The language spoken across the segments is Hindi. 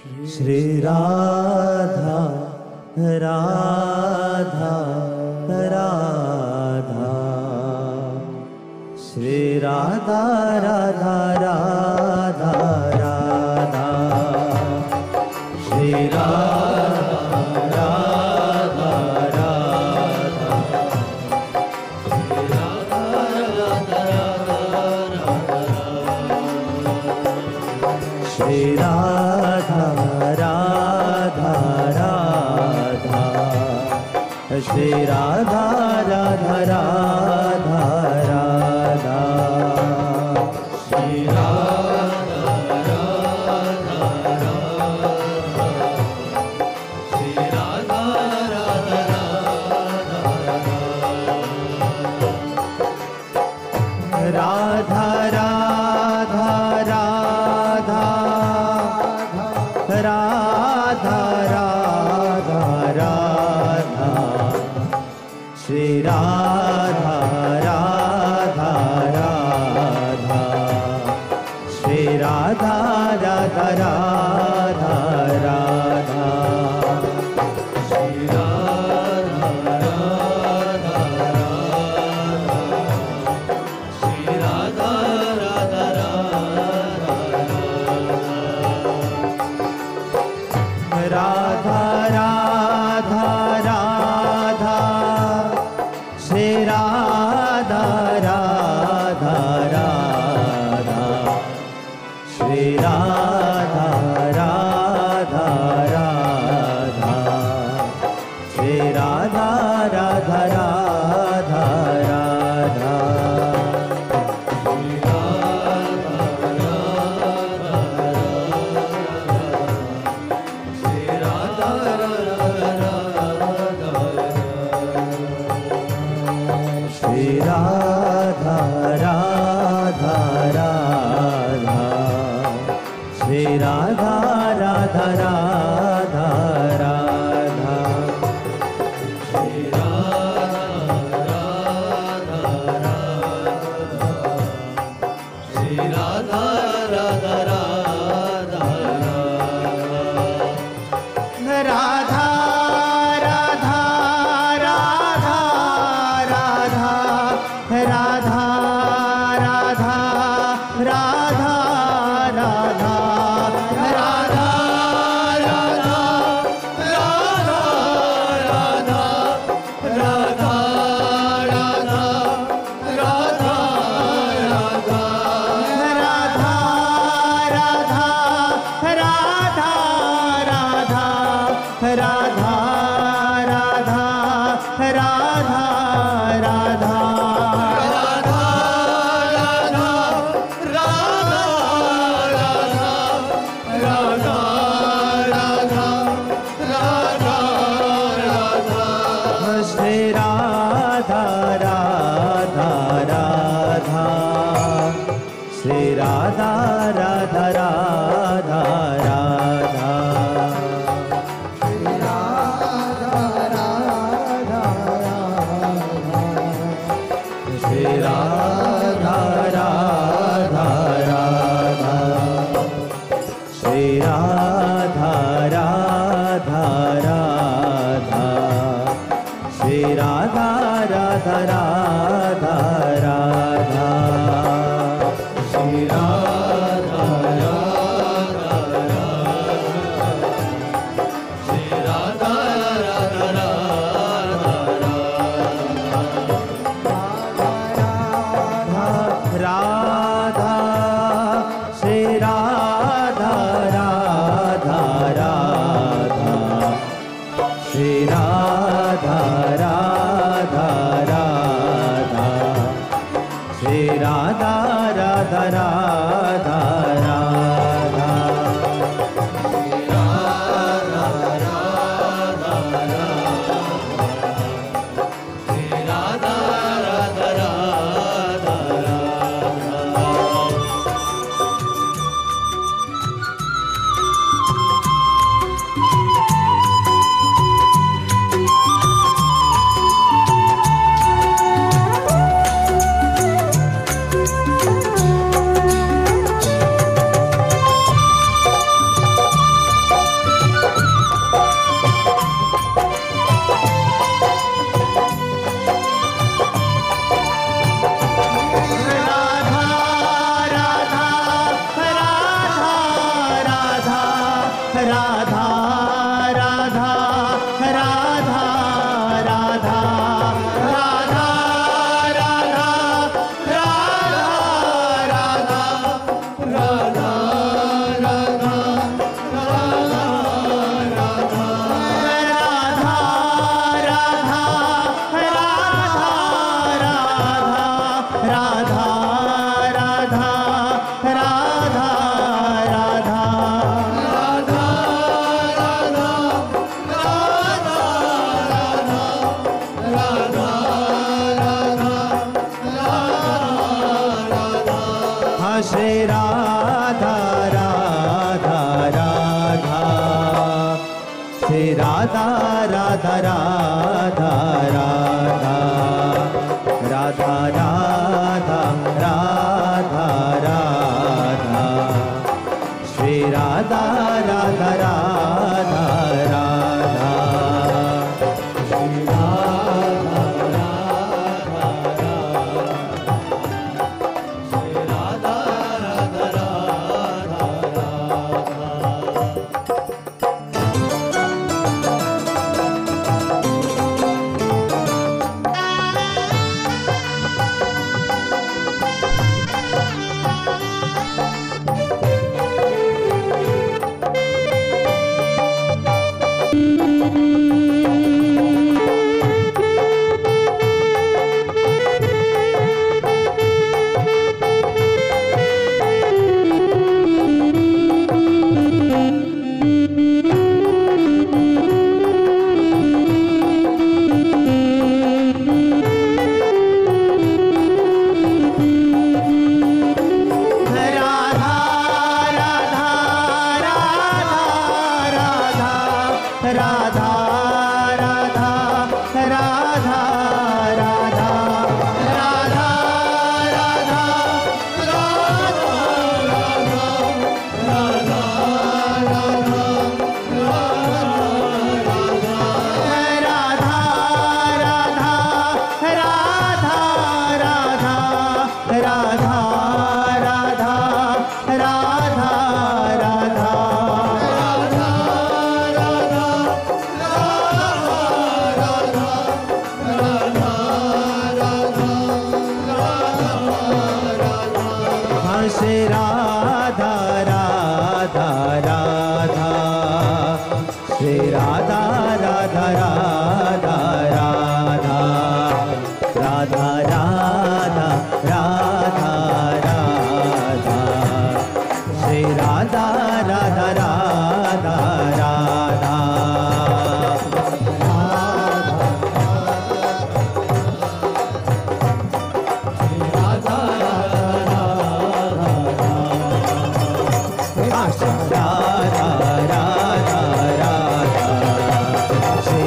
श्री राधा राधा राधा, श्री राधा राधा राधा राधा, श्री राधा राधा राधा, श्री राधा राधा राधा, श्री राधा राधा राधा, श्री राधा राधा राधा राधा, श्री राधा राधा राधा, श्री राधा राधा राधा, राधा राधा राधा राधा राधा, श्री राधा राधा राधा, श्री राधा राधा राधा राधा, श्री राधा राधा राधा, श्री राधा राधा राधा, राधा राधा राधा, श्री राधा राधा राधा, श्री राधा राधा राधा, श्री राधा राधा राधा राधा, श्री राधा राधा राधा, श्री राधा राधा राधा, श्री राधा राधा राधा, श्री राधा राधा राधा राधा, श्री राधा राधा राधा, श्री राधा राधा राधा, राधा राधा राधा राधा, राधा राधा राधा राधा, राधा राधा राधा राधा, राधा राधा राधा राधा, राधा राधा राधा राधा, राधा राधा राधा राधा, राधा राधा राधा राधा, राधा राधा राधा राधा, श्री राधा राधा राधा, श्री राधा राधा राधा राधा, श्री राधा राधा राधा, श्री राधा राधा राधा, श्री राधा राधा राधा, श्री राधा राधा राधा राधा, श्री राधा राधा राधा, श्री राधा राधा राधा राधा, श्री राधा राधा राधा, श्री राधा राधा राधा, श्री राधा राधा राधा राधा राधा राधा राधा राधा श्री राधा राधा राधा राधा श्री राधा राधा राधा श्री राधा राधा राधा श्री राधा राधा राधा श्री राधा राधा राधा राधा राधा राधा राधा राधा श्री राधा राधा राधा राधा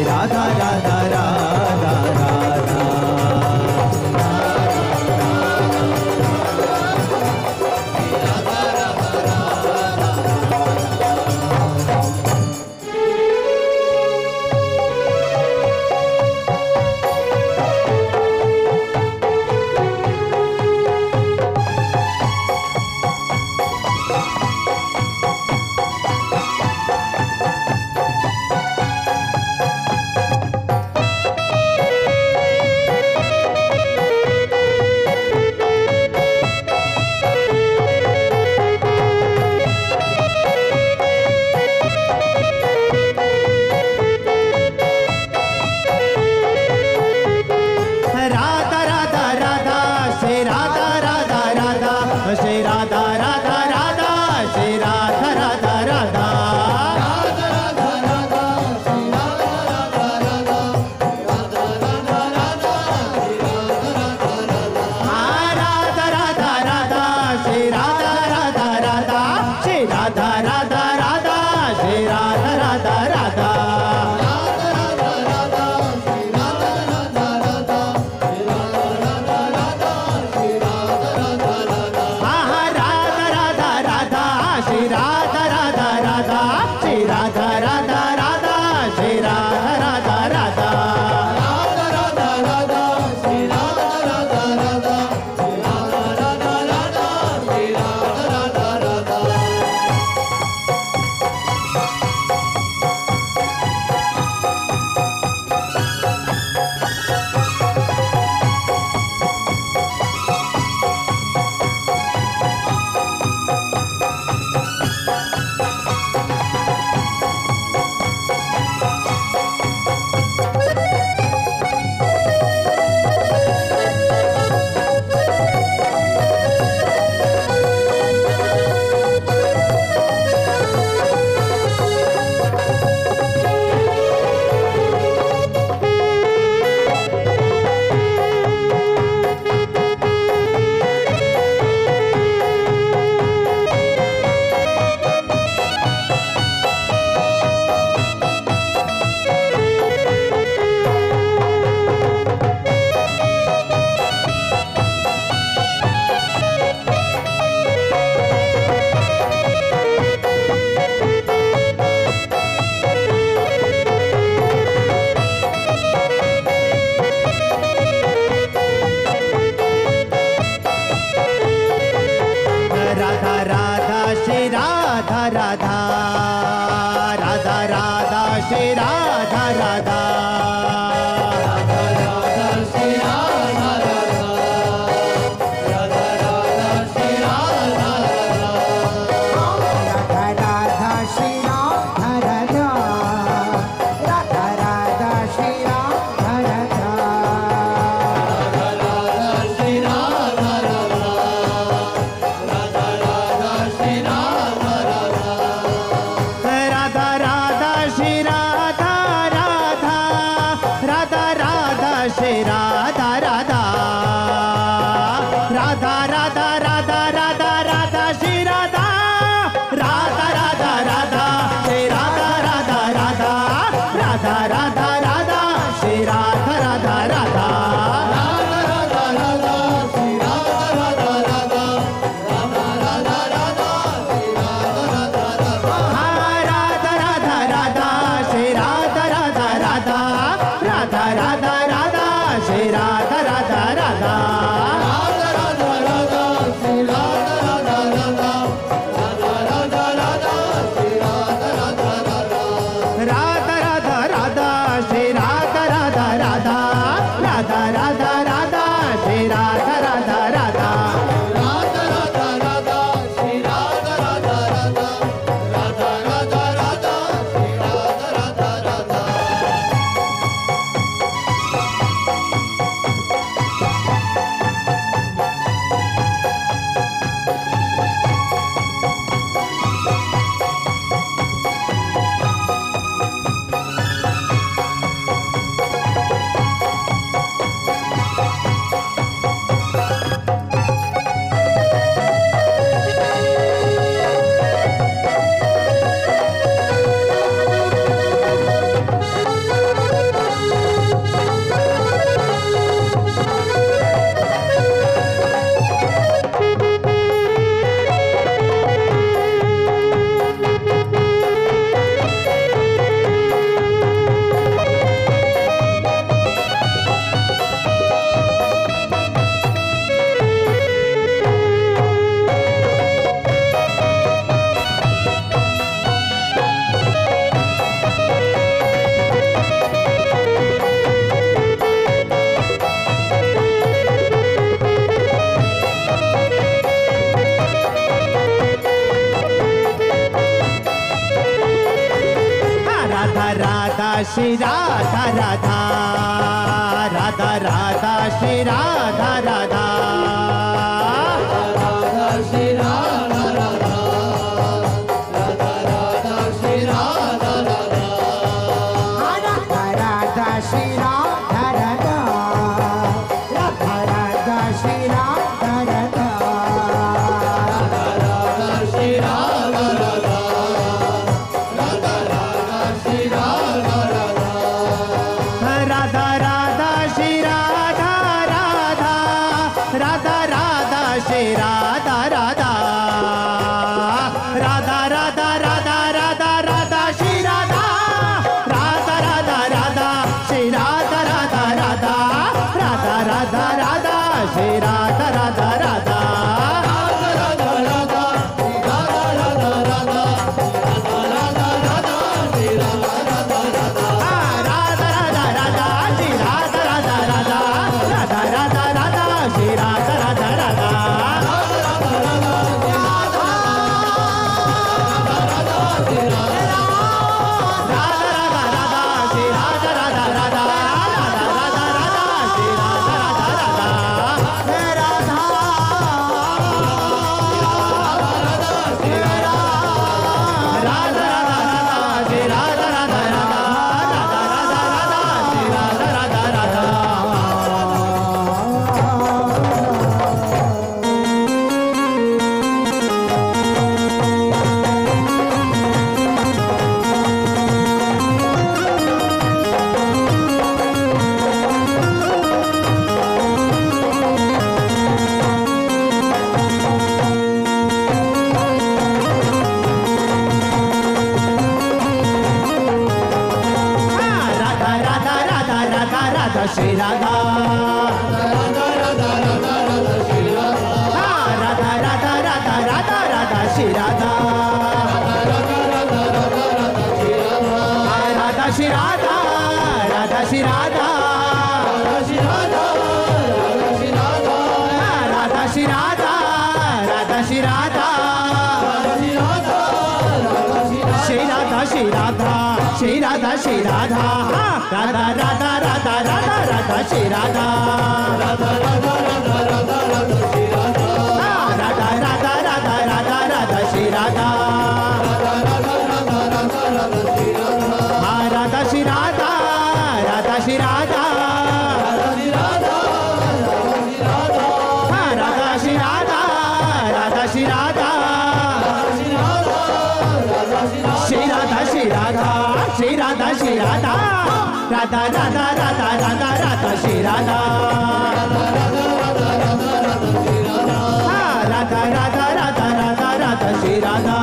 राधा श्री राधा राधा श्री राधा राधा राधा राधा श्री राधा राधा राधा श्री राधा राधा राधा राधा श्री राधा राधा राधा राधा श्री राधा राधा राधा राधा श्री राधा राधा राधा राधा श्री राधा राधा राधा राधा श्री राधा राधा राधा श्री राधा राधा राधा राधा श्री राधा राधा राधा राधा राधा राधा राधा श्री राधा राधा राधा राधा श्री राधा राधा राधा राधा राधा राधा श्री राधा राधा राधा श्री राधा राधा राधा राधा राधा श्री राधा राधा राधा राधा राधा राधा श्री राधा राधा राधा राधा राधा श्री राधा श्री राधा राधा श्री राधा राधा श्री राधा राधा श्री राधा श्री राधा श्री राधा श्री राधा श्री राधा राधा राधा राधा राधा राधा श्री राधा राधा राधा राधा राधा राधा श्री राधा राधा श्री राधा राधा श्री राधा राधा श्री राधा राधा श्री राधा श्री राधा श्री राधा श्री राधा श्री राधा राधा राधा राधा राधा राधा श्री राधा राधा राधा राधा राधा राधा श्री राधा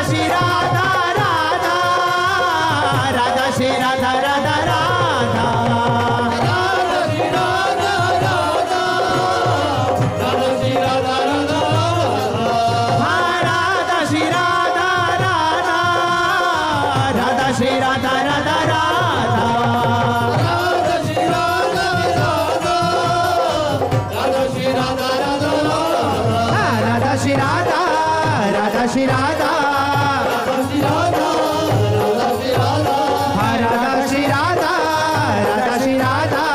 श्री राधा राधा राधा राधा श्री राधा राधा राधा श्री राधा राधा राधा श्री राधा राधा श्री राधा राधा श्री राधा राधा श्री राधा राधा श्री राधा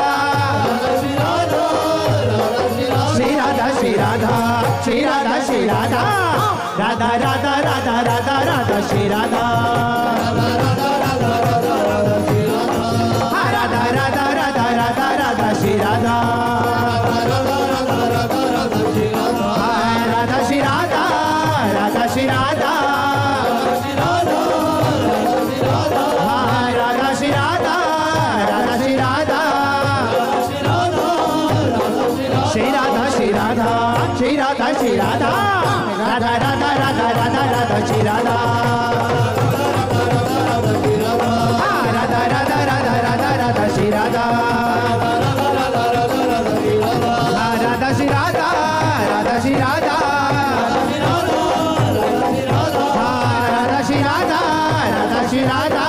श्री राधा श्री राधा श्री राधा श्री राधा राधा राधा राधा राधा राधा श्री राधा राधा राधा राधा राधा राधा श्री राधा राधा श्री राधा राधा श्री राधा राधा श्री राधा राधा श्री राधा श्री राधा श्री राधा श्री राधा श्री राधा राधा राधा राधा राधा राधा श्री राधा राधा राधा राधा राधा राधा श्री राधा राधा श्री राधा राधा श्री राधा राधा श्री राधा राधा श्री राधा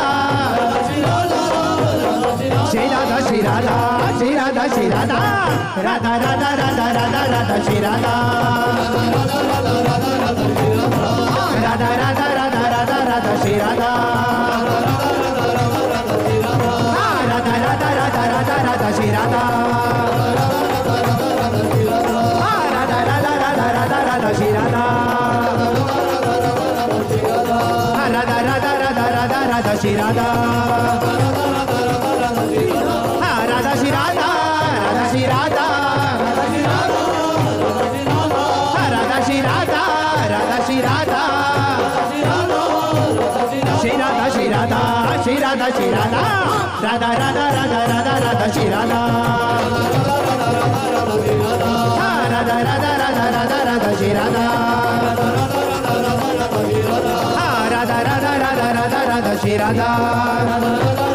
श्री राधा श्री राधा श्री राधा श्री राधा राधा राधा राधा राधा राधा श्री राधा राधा राधा राधा राधा राधा श्री राधा राधा राधा राधा राधा राधा श्री राधा राधा राधा राधा राधा राधा श्री राधा राधा राधा राधा राधा राधा श्री राधा राधा श्री राधा राधा श्री राधा राधा श्री राधा राधा श्री राधा श्री राधा श्री राधा श्री राधा श्री राधा राधा राधा राधा राधा राधा श्री राधा राधा राधा राधा राधा राधा श्री राधा राधा राधा राधा राधा राधा श्री राधा